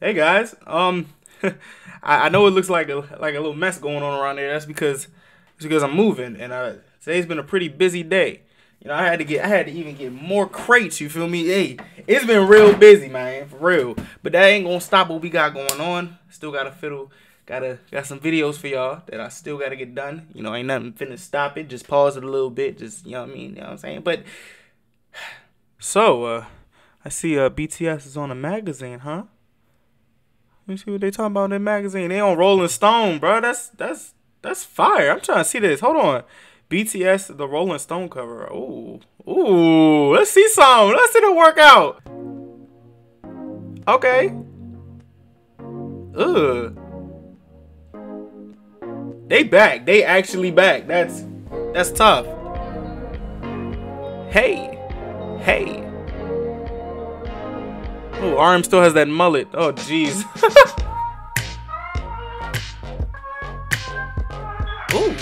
Hey guys, I know it looks like a little mess going on around there. That's because I'm moving, and today's been a pretty busy day. You know, I had to even get more crates. You feel me? Hey, it's been real busy, man, for real. But that ain't gonna stop what we got going on. Still gotta fiddle, got some videos for y'all that I still gotta get done. You know, ain't nothing finna stop it. Just pause it a little bit. Just, you know what I mean? You know what I'm saying? But so, I see BTS is on a magazine, huh? Let me see what they talking about in that magazine. They on Rolling Stone, bro. That's fire. I'm trying to see this. Hold on. BTS, the Rolling Stone cover. Ooh. Let's see some. Let's see the workout. Okay. Ugh. They back. They actually back. That's tough. Hey. Oh, RM still has that mullet. Oh, jeez. Ooh.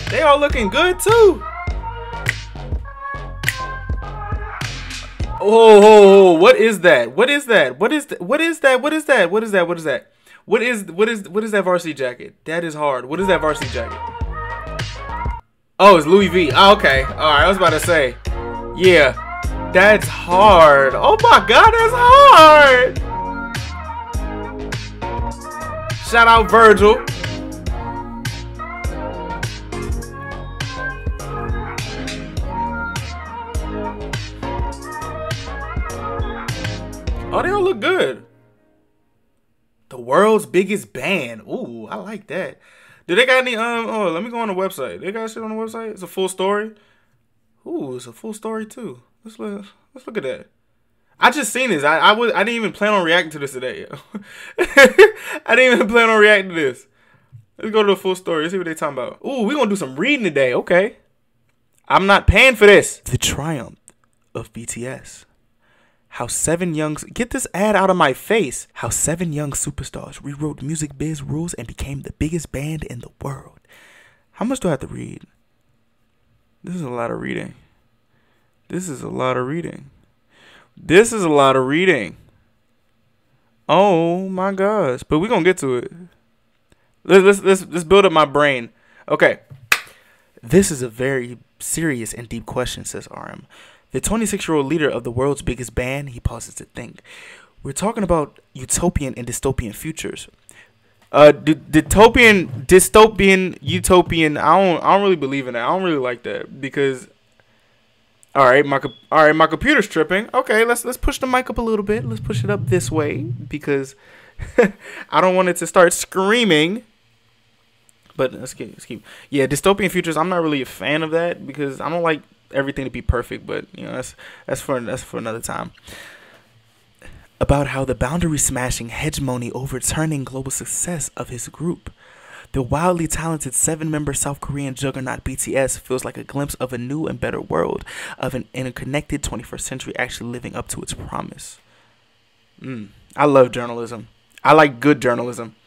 They all looking good too. Oh, what is that? What is that? What is that varsity jacket? That is hard. What is that varsity jacket? Oh, it's Louis V. Oh, okay. All right, I was about to say. Yeah, that's hard. Oh my God, that's hard. Shout out Virgil. Oh, they all look good. The world's biggest band. Ooh, I like that. Do they got any oh, let me go on the website. They got shit on the website? It's a full story. Ooh, it's a full story too. Let's look at that. I just seen this. I didn't even plan on reacting to this today. I didn't even plan on reacting to this. Let's go to the full story. Let's see what they talking about. Ooh, we gonna do some reading today. Okay. I'm not paying for this. The Triumph of BTS. How 7 young... Get this ad out of my face. How 7 young superstars rewrote music biz rules and became the biggest band in the world. How much do I have to read? This is a lot of reading. Oh my gosh. But we're going to get to it. Let's build up my brain. Okay. This is a very serious and deep question, says RM. The 26-year-old leader of the world's biggest band, he pauses to think. We're talking about utopian and dystopian futures. Dystopian, utopian. I don't really believe in that. I don't really like that because. All right, my computer's tripping. Okay, let's push the mic up a little bit. Let's push it up this way because I don't want it to start screaming. But let's keep. Yeah, dystopian futures. I'm not really a fan of that because I don't like everything to be perfect, but you know that's for another time. About how the boundary smashing hegemony overturning global success of his group. The wildly talented 7-member South Korean juggernaut BTS feels like a glimpse of a new and better world, of an interconnected 21st century actually living up to its promise. I love journalism. I like good journalism.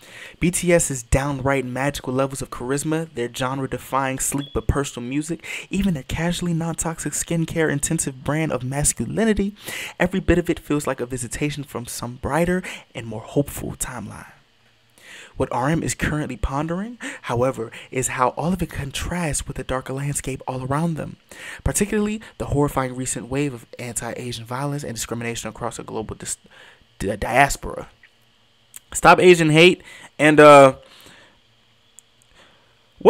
BTS's downright magical levels of charisma, their genre-defying sleek but personal music, even their casually non-toxic skincare intensive brand of masculinity, every bit of it feels like a visitation from some brighter and more hopeful timeline. What RM is currently pondering, however, is how all of it contrasts with the darker landscape all around them, particularly the horrifying recent wave of anti-Asian violence and discrimination across a global diaspora. Stop Asian hate and what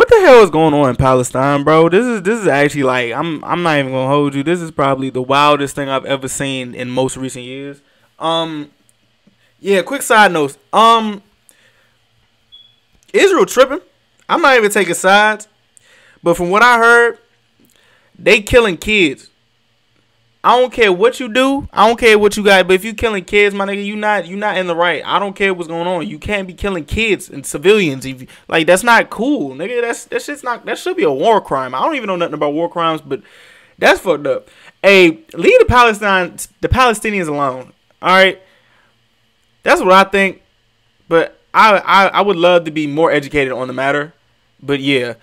the hell is going on in Palestine, bro? This is actually like I'm not even gonna hold you. This is probably the wildest thing I've ever seen in most recent years. Yeah, quick side notes. Israel tripping. I'm not even taking sides, but from what I heard, they killing kids. I don't care what you do. I don't care what you got. But if you killing kids, my nigga, you not in the right. I don't care what's going on. You can't be killing kids and civilians. If you, like, that's not cool, nigga. That shit's not. That should be a war crime. I don't even know nothing about war crimes, but that's fucked up. Hey, leave the Palestinians alone. All right. That's what I think. But I would love to be more educated on the matter. But yeah,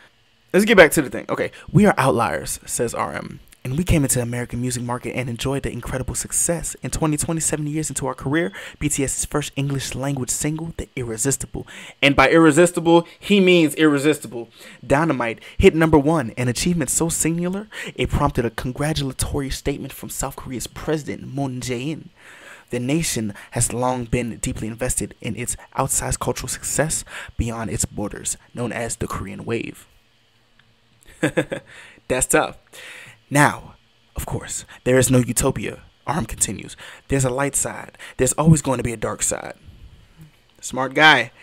let's get back to the thing. Okay, we are outliers, says RM. And we came into the American music market and enjoyed the incredible success. In 2020, 7 years into our career, BTS's first English language single, The Irresistible. And by irresistible, he means irresistible. Dynamite hit #1, an achievement so singular, it prompted a congratulatory statement from South Korea's President Moon Jae-in. The nation has long been deeply invested in its outsized cultural success beyond its borders, known as the Korean Wave. That's tough. Now, of course, there is no utopia. Arm continues. There's a light side. There's always going to be a dark side. Smart guy.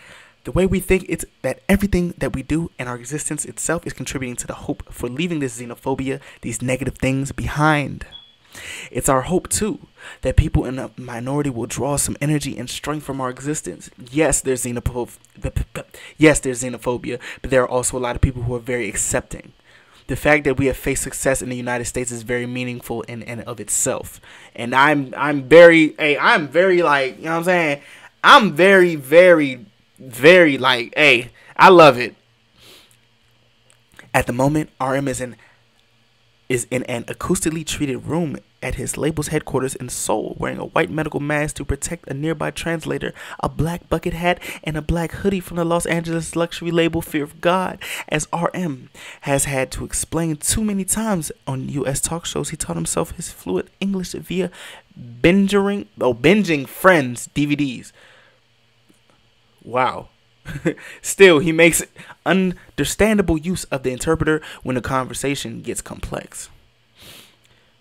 The way we think it's that everything that we do and our existence itself is contributing to the hope for leaving this xenophobia, these negative things behind. It's our hope, too, that people in a minority will draw some energy and strength from our existence. Yes, there's xenophobia, but there are also a lot of people who are very accepting. The fact that we have faced success in the United States is very meaningful in and of itself. And I'm very like, you know what I'm saying? I'm very, very, very like, I love it. At the moment, RM is in an acoustically treated room at his label's headquarters in Seoul, wearing a white medical mask to protect a nearby translator, a black bucket hat, and a black hoodie from the Los Angeles luxury label Fear of God. As RM has had to explain too many times on U.S. talk shows, he taught himself his fluent English via binging Friends DVDs. Wow. Still, he makes understandable use of the interpreter when the conversation gets complex.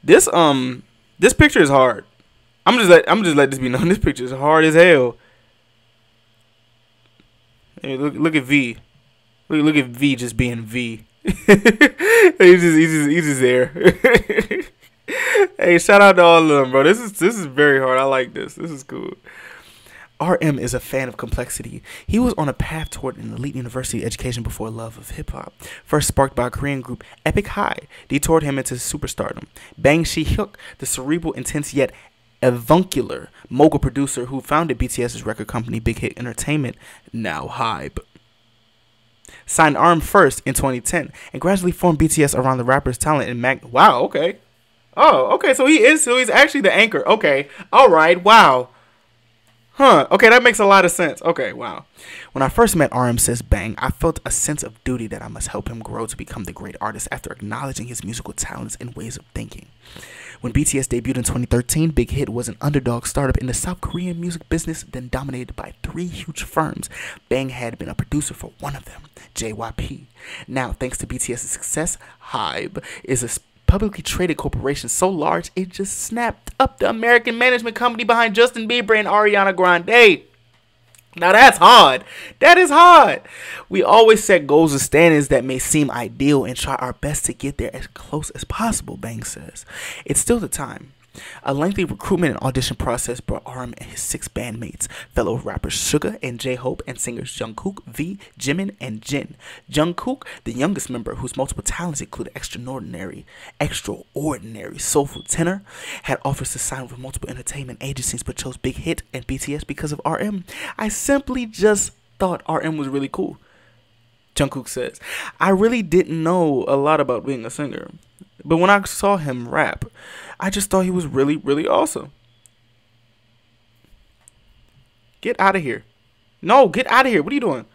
This picture is hard. I'm just let this be known. This picture is hard as hell. Hey, look at V. Look at V just being V. he's just there. Hey, shout out to all of them, bro. This is very hard. I like this. This is cool. RM is a fan of complexity. He was on a path toward an elite university education before love of hip-hop, first sparked by a Korean group Epic High, detoured him into superstardom. Bang Shi-hyuk, the cerebral, intense yet avuncular mogul producer who founded BTS's record company Big Hit Entertainment, now Hybe, signed RM first in 2010 and gradually formed BTS around the rapper's talent and Wow, okay. Oh, okay, so he's actually the anchor. Okay, all right, wow. Huh, okay, that makes a lot of sense. Okay, wow. When I first met RM, says Bang, I felt a sense of duty that I must help him grow to become the great artist after acknowledging his musical talents and ways of thinking. When BTS debuted in 2013, Big Hit was an underdog startup in the South Korean music business, then dominated by 3 huge firms. Bang had been a producer for one of them, JYP. Now, thanks to BTS's success, Hybe is a publicly traded corporation so large it just snapped up the American management company behind Justin Bieber and Ariana Grande. Now that's hard. That is hard. We always set goals and standards that may seem ideal and try our best to get there as close as possible, Bang says. It's still the time. A lengthy recruitment and audition process brought RM and his 6 bandmates, fellow rappers Suga and J-Hope, and singers Jungkook, V, Jimin, and Jin. Jungkook, the youngest member whose multiple talents include extraordinary soulful tenor, had offers to sign with multiple entertainment agencies but chose Big Hit and BTS because of RM. I simply just thought RM was really cool. Jungkook says, I really didn't know a lot about being a singer, but when I saw him rap, I just thought he was really, really awesome. Get out of here. No, get out of here. What are you doing?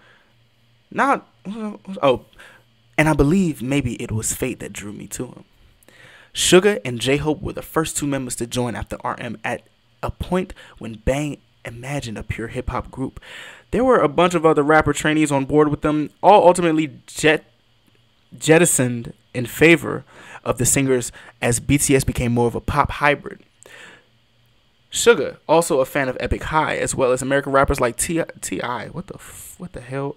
Oh, and I believe maybe it was fate that drew me to him. Suga and J-Hope were the first 2 members to join after RM at a point when Bang imagined a pure hip-hop group. There were a bunch of other rapper trainees on board with them, all ultimately jettisoned in favor of the singers as BTS became more of a pop hybrid. Suga, also a fan of Epic High, as well as American rappers like T.I. What the hell?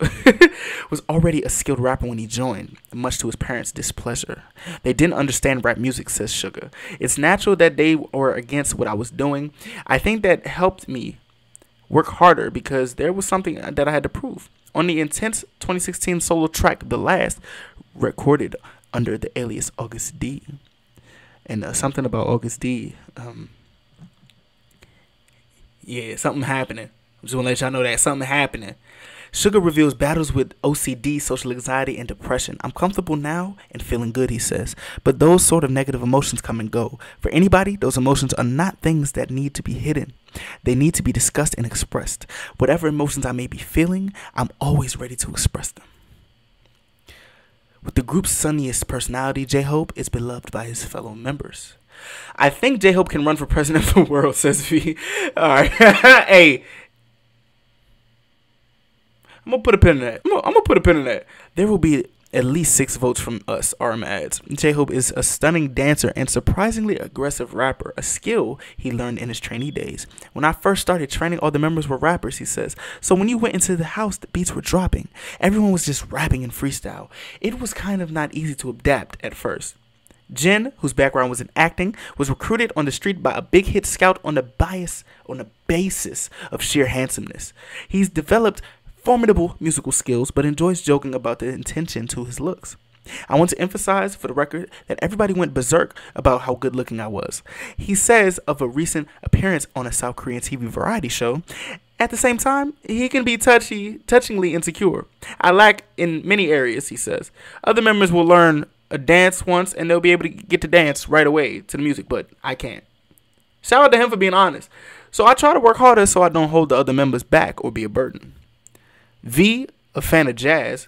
Was already a skilled rapper when he joined, much to his parents' displeasure. They didn't understand rap music, says Suga. It's natural that they were against what I was doing. I think that helped me work harder because there was something that I had to prove. On the intense 2016 solo track, The Last, recorded under the alias August D. And something about August D. Yeah, something happening. I'm just want to let y'all know that something happening. Sugar reveals battles with OCD, social anxiety, and depression. I'm comfortable now and feeling good, he says. But those sort of negative emotions come and go. For anybody, those emotions are not things that need to be hidden. They need to be discussed and expressed. Whatever emotions I may be feeling, I'm always ready to express them. With the group's sunniest personality, J-Hope is beloved by his fellow members. I think J-Hope can run for president of the world, says V. Alright. Hey. I'm gonna put a pin in that. I'm gonna put a pin in that. There will be at least 6 votes from us, RM adds. J-Hope is a stunning dancer and surprisingly aggressive rapper, a skill he learned in his trainee days. When I first started training, all the members were rappers, he says. So when you went into the house, the beats were dropping. Everyone was just rapping in freestyle. It was kind of not easy to adapt at first. Jin, whose background was in acting, was recruited on the street by a big hit scout on the basis of sheer handsomeness. He's developed formidable musical skills, but enjoys joking about the intention to his looks. I want to emphasize for the record that everybody went berserk about how good looking I was. He says of a recent appearance on a South Korean TV variety show. At the same time, he can be touchingly insecure. I lack in many areas, he says. Other members will learn a dance once and they'll be able to get to dance right away to the music, but I can't. Shout out to him for being honest. So I try to work harder so I don't hold the other members back or be a burden. V, a fan of jazz.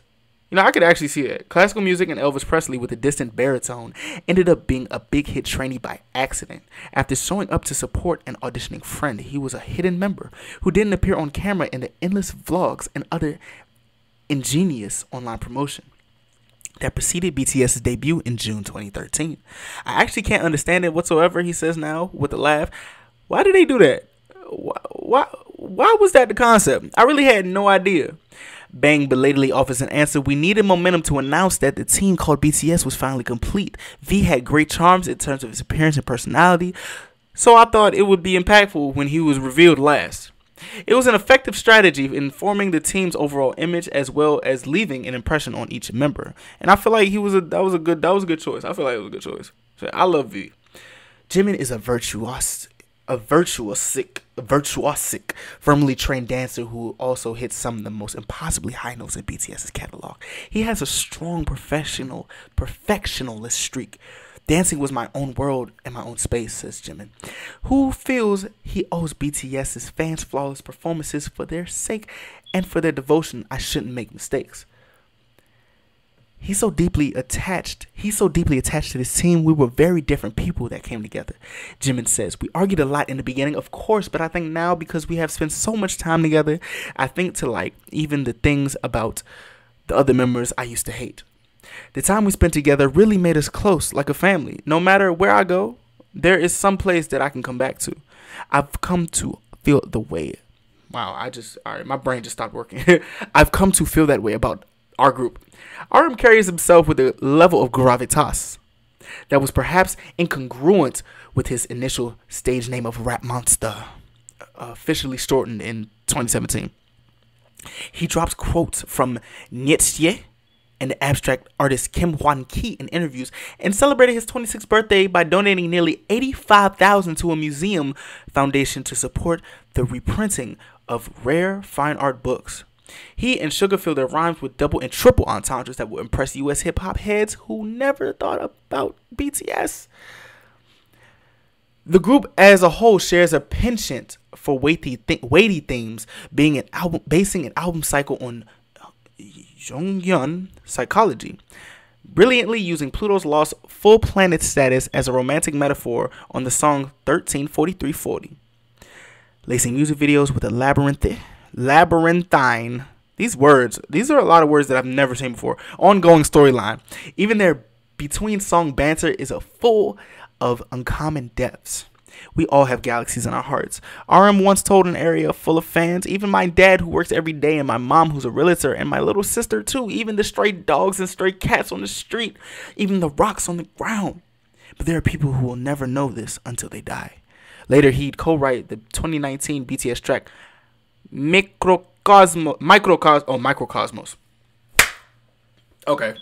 You know, I could actually see that. Classical music and Elvis Presley with a distant baritone ended up being a big hit trainee by accident. After showing up to support an auditioning friend, he was a hidden member who didn't appear on camera in the endless vlogs and other ingenious online promotion that preceded BTS's debut in June 2013. I actually can't understand it whatsoever, he says now with a laugh. Why did they do that? Why was that the concept? I really had no idea. Bang belatedly offers an answer. We needed momentum to announce that the team called BTS was finally complete. V had great charms in terms of his appearance and personality, so I thought it would be impactful when he was revealed last. It was an effective strategy in forming the team's overall image as well as leaving an impression on each member. And I feel like that was a good choice. I feel like it was a good choice. So I love V. Jimin is a virtuosic, firmly trained dancer who also hits some of the most impossibly high notes in BTS's catalog. He has a strong perfectionist streak. Dancing was my own world and my own space, says Jimin, who feels he owes BTS's fans flawless performances for their sake and for their devotion. I shouldn't make mistakes. He's so deeply attached to this team. We were very different people that came together. Jimin says, we argued a lot in the beginning, of course, but I think now because we have spent so much time together, I think to like even the things about the other members I used to hate. The time we spent together really made us close, like a family. No matter where I go, there is some place that I can come back to. I've come to feel the way. Wow, alright, my brain just stopped working. I've come to feel that way about our group. RM carries himself with a level of gravitas that was perhaps incongruent with his initial stage name of Rap Monster, officially shortened in 2017. He drops quotes from Nietzsche and the abstract artist Kim Hwan-ki in interviews and celebrated his 26th birthday by donating nearly $85,000 to a museum foundation to support the reprinting of rare fine art books. He and Sugar fill their rhymes with double and triple entendres that will impress U.S. hip-hop heads who never thought about BTS. The group as a whole shares a penchant for weighty themes, basing an album cycle on Jungian psychology, brilliantly using Pluto's lost full planet status as a romantic metaphor on the song 134340. Lacing music videos with a labyrinthine, these are a lot of words that I've never seen before, ongoing storyline. Even their between song banter is full of uncommon depths. We all have galaxies in our hearts. RM once told an area full of fans, even my dad who works every day and my mom who's a realtor and my little sister too, even the stray dogs and stray cats on the street, even the rocks on the ground. But there are people who will never know this until they die. Later, he'd co-write the 2019 BTS track Microcosmos. Okay.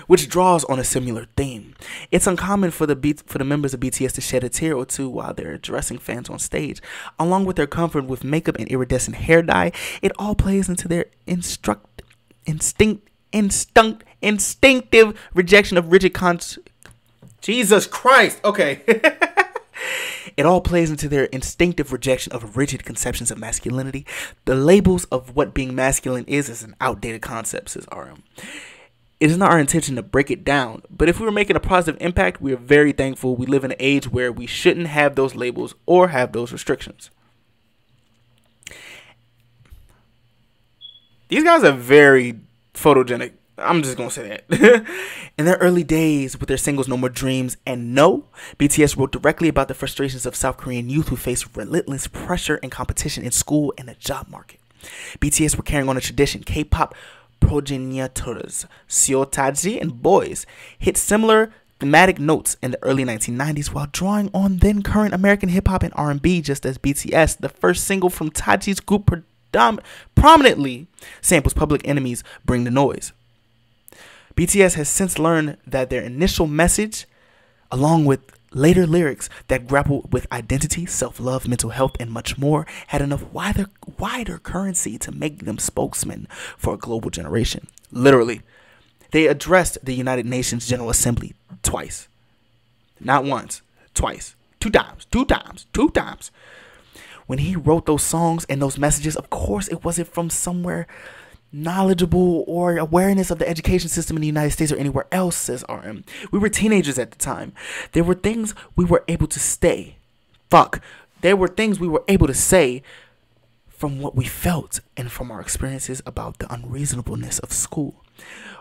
Which draws on a similar theme. It's uncommon for the members of BTS to shed a tear or two while they're addressing fans on stage. Along with their comfort with makeup and iridescent hair dye, it all plays into their instinctive rejection of rigid Jesus Christ. Okay. It all plays into their instinctive rejection of rigid conceptions of masculinity. The labels of what being masculine is an outdated concept, says RM. It is not our intention to break it down, but if we were making a positive impact, we are very thankful we live in an age where we shouldn't have those labels or have those restrictions. These guys are very photogenic. I'm just going to say that. In their early days with their singles No More Dreams and No, BTS wrote directly about the frustrations of South Korean youth who face relentless pressure and competition in school and the job market. BTS were carrying on a tradition. K-pop progenitors Seo Taiji and Boys hit similar thematic notes in the early 1990s while drawing on then current American hip-hop and R&B, just as BTS, the first single from Taiji's group, prominently samples Public Enemy's Bring the Noise. BTS has since learned that their initial message, along with later lyrics that grapple with identity, self-love, mental health, and much more, had enough wider currency to make them spokesmen for a global generation. Literally, they addressed the United Nations General Assembly twice. Not once, twice. Two times. When he wrote those songs and those messages, of course, it wasn't from somewhere knowledgeable or awareness of the education system in the United States or anywhere else, says RM. We were teenagers at the time. There were things we were able to There were things we were able to say from what we felt and from our experiences about the unreasonableness of school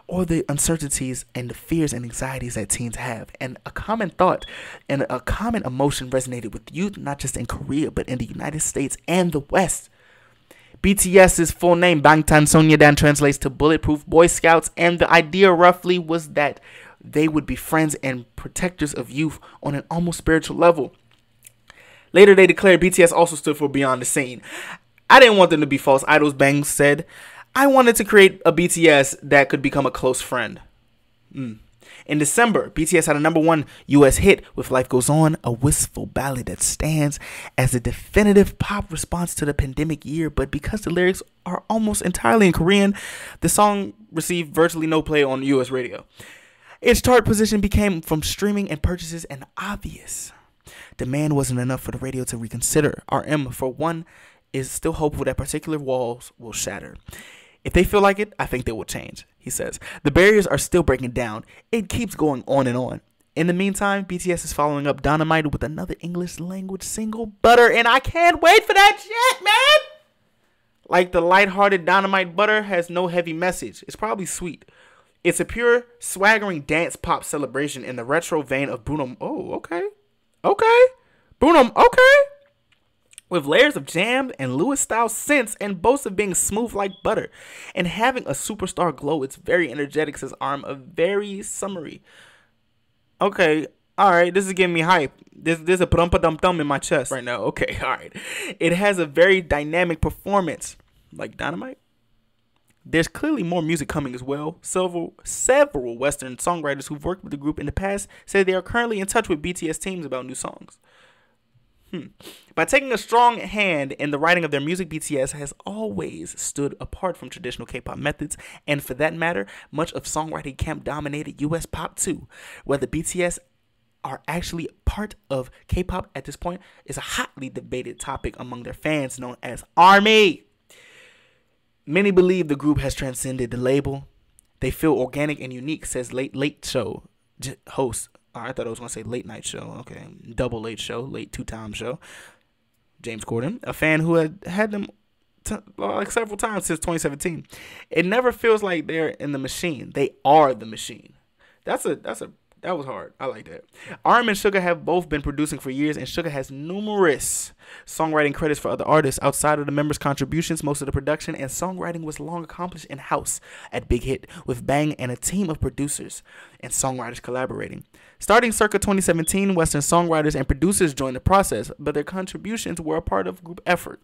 or the uncertainties and the fears and anxieties that teens have. And a common thought and a common emotion resonated with youth, not just in Korea, but in the United States and the West. BTS's full name, Bangtan Sonyeondan, translates to Bulletproof Boy Scouts, and the idea roughly was that they would be friends and protectors of youth on an almost spiritual level. Later, they declared BTS also stood for Beyond the Scene. I didn't want them to be false idols, Bang said. I wanted to create a BTS that could become a close friend. In December, BTS had a #1 US hit with Life Goes On, a wistful ballad that stands as a definitive pop response to the pandemic year, but because the lyrics are almost entirely in Korean, the song received virtually no play on US radio. Its chart position became from streaming and purchases and obvious. Demand wasn't enough for the radio to reconsider. RM, for one, is still hopeful that particular walls will shatter. If they feel like it, I think they will change, he says. The barriers are still breaking down. It keeps going on and on. In the meantime, BTS is following up Dynamite with another English language single, Butter, and I can't wait for that shit, man! Like the lighthearted Dynamite, Butter has no heavy message. It's probably sweet. It's a pure, swaggering dance pop celebration in the retro vein of Bruno. Oh, okay. Bruno, okay. With layers of jam and Lewis-style synths and boasts of being smooth like butter and having a superstar glow. It's very energetic, says Arm, a very summary. Okay, all right, this is getting me hype. There's a prum-pa-dum-dum in my chest right now. Okay, all right. It has a very dynamic performance, like Dynamite. There's clearly more music coming as well. Several Western songwriters who've worked with the group in the past say they are currently in touch with BTS teams about new songs. By taking a strong hand in the writing of their music, BTS has always stood apart from traditional K-pop methods, and for that matter, much of songwriting camp-dominated US pop too. Whether BTS are actually part of K-pop at this point is a hotly debated topic among their fans known as ARMY. Many believe the group has transcended the label. They feel organic and unique, says Late Show host. I thought I was going to say Late Night Show. Okay. Double Late Show. Late two-time show. James Corden. A fan who had them like several times since 2017. It never feels like they're in the machine. They are the machine. That was hard. I like that. Arm and Suga have both been producing for years, and Suga has numerous songwriting credits for other artists. Outside of the members' contributions, most of the production and songwriting was long accomplished in-house at Big Hit, with Bang and a team of producers and songwriters collaborating. Starting circa 2017, Western songwriters and producers joined the process, but their contributions were a part of group effort.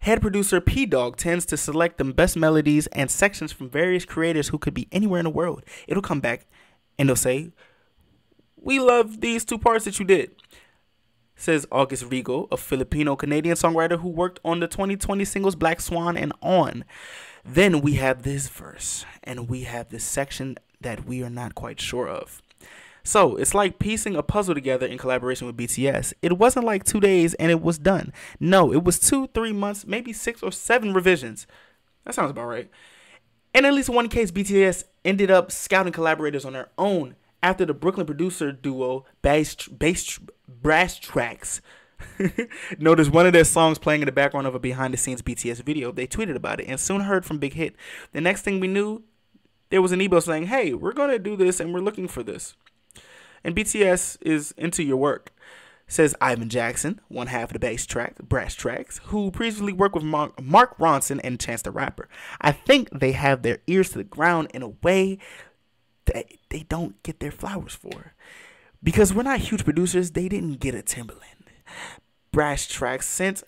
Head producer P Dog tends to select the best melodies and sections from various creators who could be anywhere in the world. It'll come back and they'll say, "We love these two parts that you did," says August Rigo, a Filipino-Canadian songwriter who worked on the 2020 singles Black Swan and On. Then we have this verse, and we have this section that we are not quite sure of. So, it's like piecing a puzzle together in collaboration with BTS. It wasn't like 2 days and it was done. No, it was 2-3 months, maybe 6 or 7 revisions. That sounds about right. In at least one case, BTS ended up scouting collaborators on their own after the Brooklyn producer duo Brass Tracks noticed one of their songs playing in the background of a behind-the-scenes BTS video. They tweeted about it and soon heard from Big Hit. The next thing we knew, there was an email saying, "Hey, we're going to do this and we're looking for this. And BTS is into your work," says Ivan Jackson, one half of the Brass Tracks, who previously worked with Mark Ronson and Chance the Rapper. I think they have their ears to the ground in a way that they don't get their flowers for. Because we're not huge producers, they didn't get a Timberland. Brass Tracks sent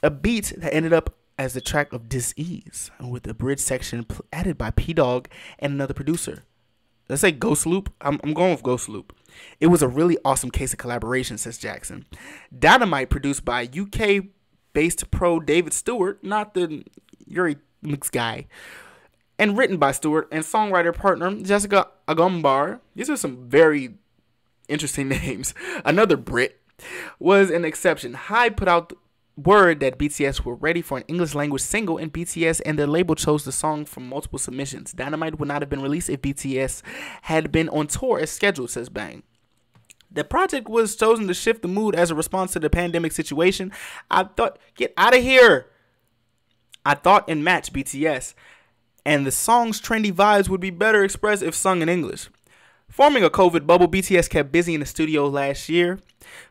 a beat that ended up as the track of Dis-Ease, with the bridge section added by P Dog and another producer. Let's say Ghost Loop. I'm going with Ghost Loop. It was a really awesome case of collaboration, says Jackson. Dynamite, produced by UK-based pro David Stewart, not the Yuri Mix guy, and written by Stewart and songwriter partner Jessica Agombar. These are some very interesting names. Another Brit was an exception. Hyde put out word that BTS were ready for an English language single, and BTS and their label chose the song from multiple submissions. Dynamite would not have been released if BTS had been on tour as scheduled, says Bang. The project was chosen to shift the mood as a response to the pandemic situation. I thought, get out of here. I thought and matched BTS, and the song's trendy vibes would be better expressed if sung in English. Forming a COVID bubble, BTS kept busy in the studio last year,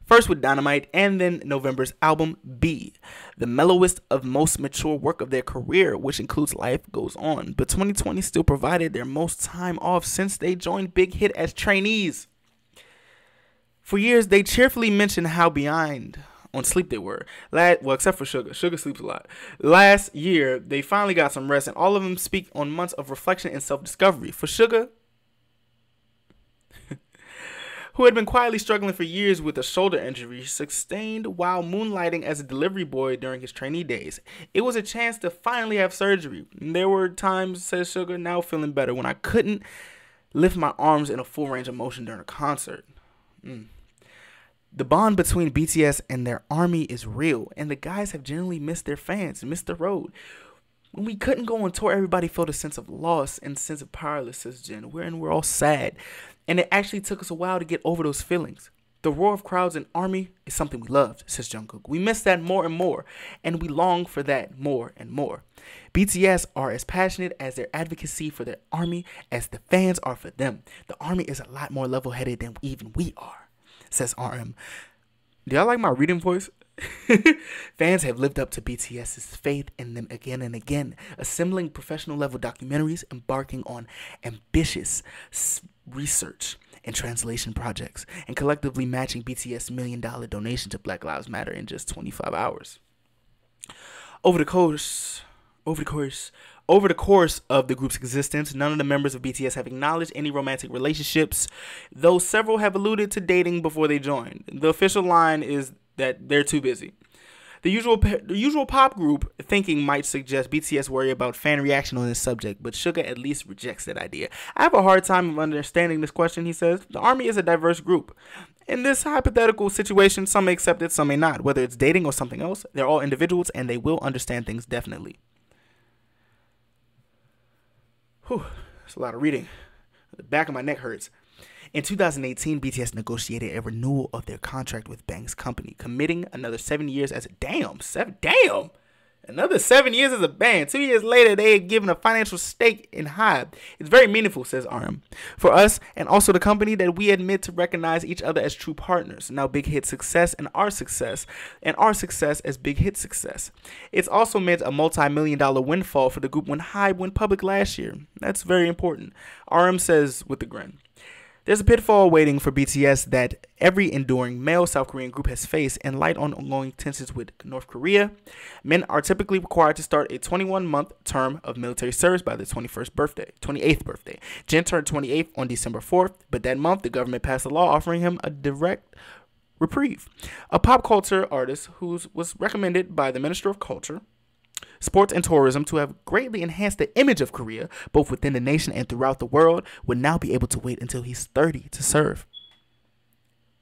first with Dynamite and then November's album B, the mellowest of most mature work of their career, which includes Life Goes On. But 2020 still provided their most time off since they joined Big Hit as trainees. For years, they cheerfully mentioned how behind on sleep they were. Well, except for Suga. Suga sleeps a lot. Last year, they finally got some rest, and all of them speak on months of reflection and self-discovery. For Suga, who had been quietly struggling for years with a shoulder injury sustained while moonlighting as a delivery boy during his trainee days, it was a chance to finally have surgery. There were times, says Suga, now feeling better, when I couldn't lift my arms in a full range of motion during a concert. The bond between BTS and their army is real, and the guys have generally missed their fans, missed the road. When we couldn't go on tour, everybody felt a sense of loss and sense of powerlessness, says Jen. We're all sad. And it actually took us a while to get over those feelings. The roar of crowds and army is something we loved, says Jungkook. We miss that more and more, and we long for that more and more. BTS are as passionate as their advocacy for their army as the fans are for them. The army is a lot more level-headed than even we are, says RM. Do y'all like my reading voice? Fans have lived up to BTS's faith in them again and again, assembling professional level documentaries, embarking on ambitious research and translation projects, and collectively matching BTS' $1 million donation to Black Lives Matter in just 25 hours. Over the course of the group's existence, none of the members of BTS have acknowledged any romantic relationships, though several have alluded to dating before they joined. The official line is that they're too busy. The usual pop group thinking might suggest BTS worry about fan reaction on this subject, but Suga at least rejects that idea. I have a hard time of understanding this question, he says. The army is a diverse group. In this hypothetical situation, some may accept it, some may not. Whether it's dating or something else, they're all individuals and they will understand things definitely. Whew, that's a lot of reading. The back of my neck hurts. In 2018, BTS negotiated a renewal of their contract with Bang's company, committing another 7 years as a another 7 years as a band. 2 years later, they had given a financial stake in Hybe. It's very meaningful, says RM, for us and also the company that we admit to recognize each other as true partners. Now Big Hit success and our success as Big Hit success. It's also meant a multi-million-dollar windfall for the group when Hybe went public last year. That's very important. RM says with a grin. There's a pitfall waiting for BTS that every enduring male South Korean group has faced in light on ongoing tensions with North Korea. Men are typically required to start a 21-month term of military service by their 28th birthday. Jin turned 28 on December 4th, but that month the government passed a law offering him a direct reprieve. A pop culture artist who was recommended by the Minister of Culture, Sports and Tourism to have greatly enhanced the image of Korea, both within the nation and throughout the world, would now be able to wait until he's 30 to serve.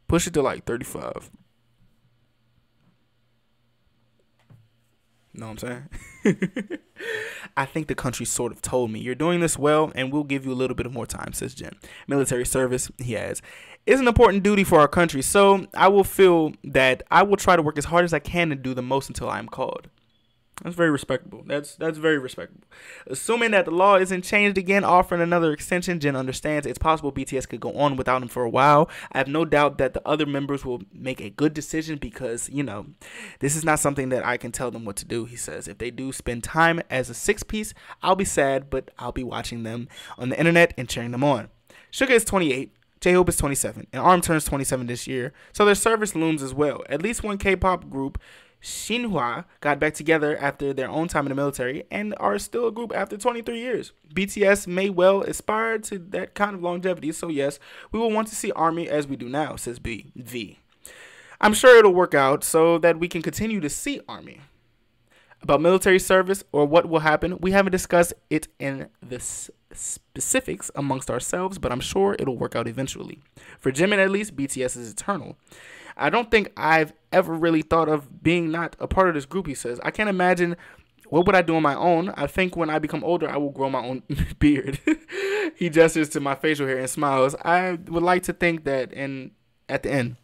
Push it to like 35. Know what I'm saying? I think the country sort of told me, you're doing this well, and we'll give you a little bit of more time, says Jin. Military service, he adds, is an important duty for our country, so I will feel that I will try to work as hard as I can and do the most until I am called. That's very respectable. That's very respectable. Assuming that the law isn't changed again, offering another extension, Jin understands it's possible BTS could go on without him for a while. I have no doubt that the other members will make a good decision because, you know, this is not something that I can tell them what to do, he says. If they do spend time as a six-piece, I'll be sad, but I'll be watching them on the internet and cheering them on. Suga is 28. J-Hope is 27. And ARM turns 27 this year, so their service looms as well. At least one K-pop group, Shinhwa, got back together after their own time in the military and are still a group after 23 years. BTS may well aspire to that kind of longevity, so yes, we will want to see ARMY as we do now, says V. I'm sure it'll work out so that we can continue to see ARMY. About military service or what will happen, we haven't discussed it in the specifics amongst ourselves, but I'm sure it'll work out eventually. For Jimin at least, BTS is eternal. I don't think I've ever really thought of being not a part of this group, he says. I can't imagine what would I do on my own. I think when I become older, I will grow my own beard. He gestures to my facial hair and smiles. I would like to think that at the end,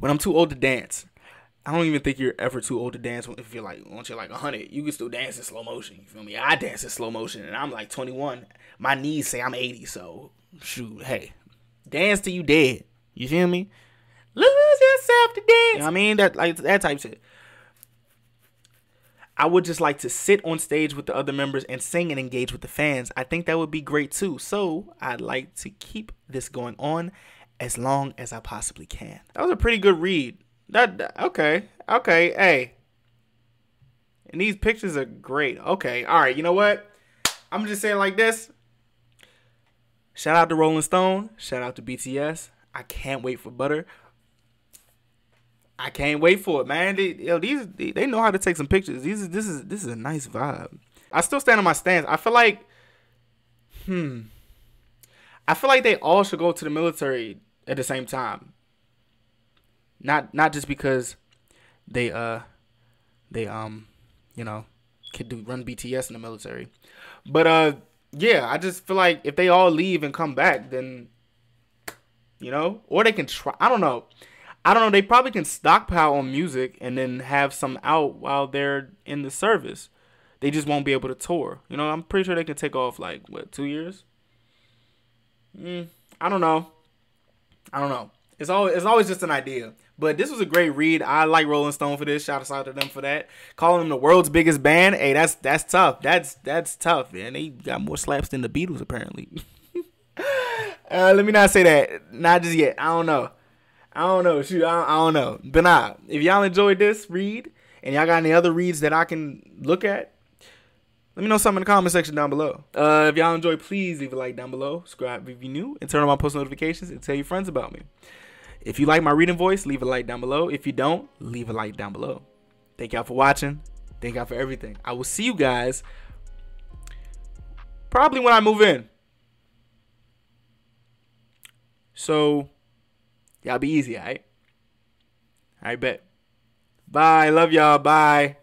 when I'm too old to dance, I don't even think you're ever too old to dance if you're like, once you're like 100, you can still dance in slow motion. You feel me? I dance in slow motion and I'm like 21. My knees say I'm 80, so shoot, hey, dance till you dead. You feel me? Lose yourself to dance. You know what I mean? That type shit. I would just like to sit on stage with the other members and sing and engage with the fans. I think that would be great too. So I'd like to keep this going on as long as I possibly can. That was a pretty good read. Okay, hey. And these pictures are great. Okay, all right, you know what? I'm just saying like this. Shout out to Rolling Stone. Shout out to BTS. I can't wait for Butter. I can't wait for it, man. They know how to take some pictures. This is a nice vibe. I still stand on my stance. I feel like they all should go to the military at the same time. Not just because they you know, could run BTS in the military. But yeah, I just feel like if they all leave and come back, then, you know, or they can try. I don't know. They probably can stockpile on music and then have some out while they're in the service. They just won't be able to tour. You know, I'm pretty sure they can take off like, what, 2 years? I don't know. It's always just an idea. But this was a great read. I like Rolling Stone for this. Shout out to them for that. Calling them the world's biggest band. Hey, that's tough. That's tough, man. They got more slaps than the Beatles, apparently. Let me not say that. Not just yet. I don't know. Shoot, I don't know. But nah, if y'all enjoyed this read and y'all got any other reads that I can look at, let me know something in the comment section down below. If y'all enjoyed, please leave a like down below. Subscribe if you're new. And turn on my post notifications and tell your friends about me. If you like my reading voice, leave a like down below. If you don't, leave a like down below. Thank y'all for watching. Thank y'all for everything. I will see you guys probably when I move in. So, y'all be easy, all right? All right, bet. Bye. Love y'all. Bye.